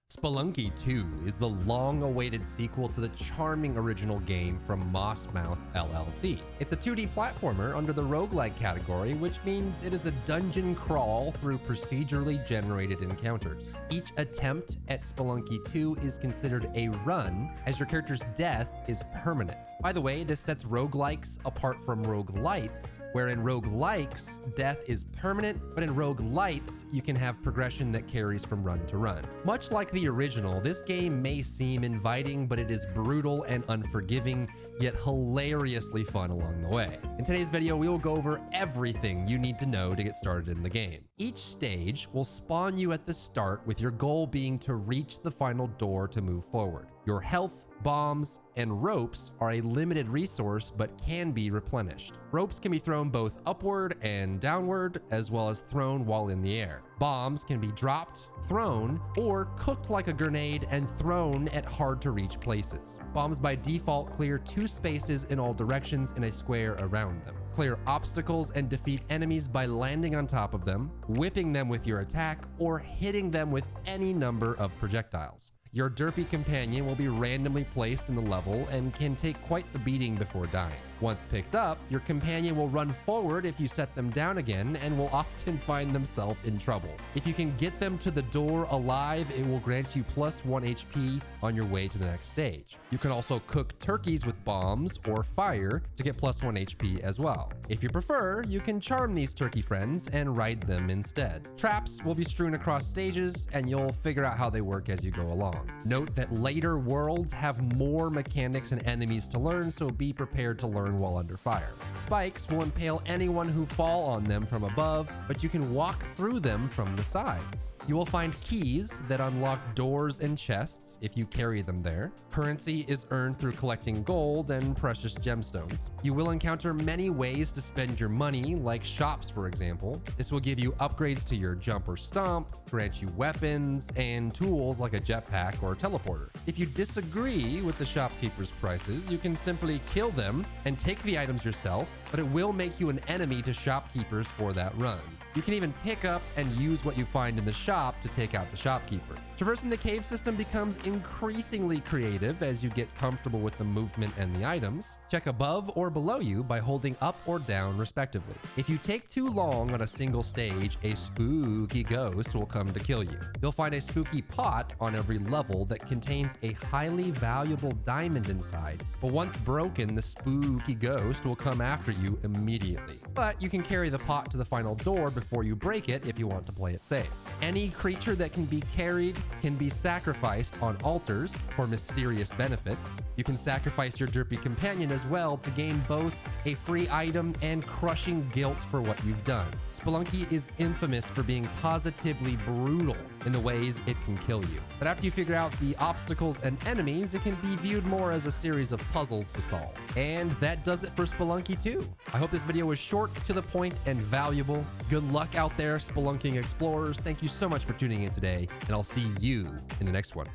Spelunky 2 is the long-awaited sequel to the charming original game from Mossmouth LLC. It's a 2D platformer under the roguelike category, which means it is a dungeon crawl through procedurally generated encounters. Each attempt at Spelunky 2 is considered a run, as your character's death is permanent. By the way, this sets roguelikes apart from roguelites, where in roguelikes, death is permanent, but in roguelites, you can have progression that carries from run to run. Much like the original, this game may seem inviting, but it is brutal and unforgiving, yet hilariously fun along the way. In today's video, we will go over everything you need to know to get started in the game. Each stage will spawn you at the start, with your goal being to reach the final door to move forward. Your health, bombs, and ropes are a limited resource but can be replenished. Ropes can be thrown both upward and downward, as well as thrown while in the air. Bombs can be dropped, thrown, or cooked like a grenade and thrown at hard-to-reach places. Bombs by default clear 2 spaces in all directions in a square around them. Clear obstacles and defeat enemies by landing on top of them, whipping them with your attack, or hitting them with any number of projectiles. Your derpy companion will be randomly placed in the level and can take quite the beating before dying. Once picked up, your companion will run forward if you set them down again and will often find themselves in trouble. If you can get them to the door alive, it will grant you +1 HP on your way to the next stage. You can also cook turkeys with bombs or fire to get +1 HP as well. If you prefer, you can charm these turkey friends and ride them instead. Traps will be strewn across stages, and you'll figure out how they work as you go along. Note that later worlds have more mechanics and enemies to learn, so be prepared to learn while under fire. Spikes will impale anyone who fall on them from above, but you can walk through them from the sides. You will find keys that unlock doors and chests if you carry them there. Currency is earned through collecting gold and precious gemstones. You will encounter many ways to spend your money, like shops for example. This will give you upgrades to your jump or stomp, grant you weapons, and tools like a jetpack or teleporter. If you disagree with the shopkeeper's prices, you can simply kill them and take the items yourself, but it will make you an enemy to shopkeepers for that run. You can even pick up and use what you find in the shop to take out the shopkeeper. Traversing the cave system becomes increasingly creative as you get comfortable with the movement and the items. Check above or below you by holding up or down respectively. If you take too long on a single stage, a spooky ghost will come to kill you. You'll find a spooky pot on every level that contains a highly valuable diamond inside, but once broken, the spooky ghost will come after you immediately. But you can carry the pot to the final door before you break it if you want to play it safe. Any creature that can be carried can be sacrificed on altars for mysterious benefits. You can sacrifice your derpy companion as well to gain both a free item and crushing guilt for what you've done. Spelunky is infamous for being positively brutal in the ways it can kill you. But after you figure out the obstacles and enemies, it can be viewed more as a series of puzzles to solve. And that does it for Spelunky 2. I hope this video was short, to the point, and valuable. Good luck out there, spelunking explorers. Thank you so much for tuning in today, and I'll see you in the next one.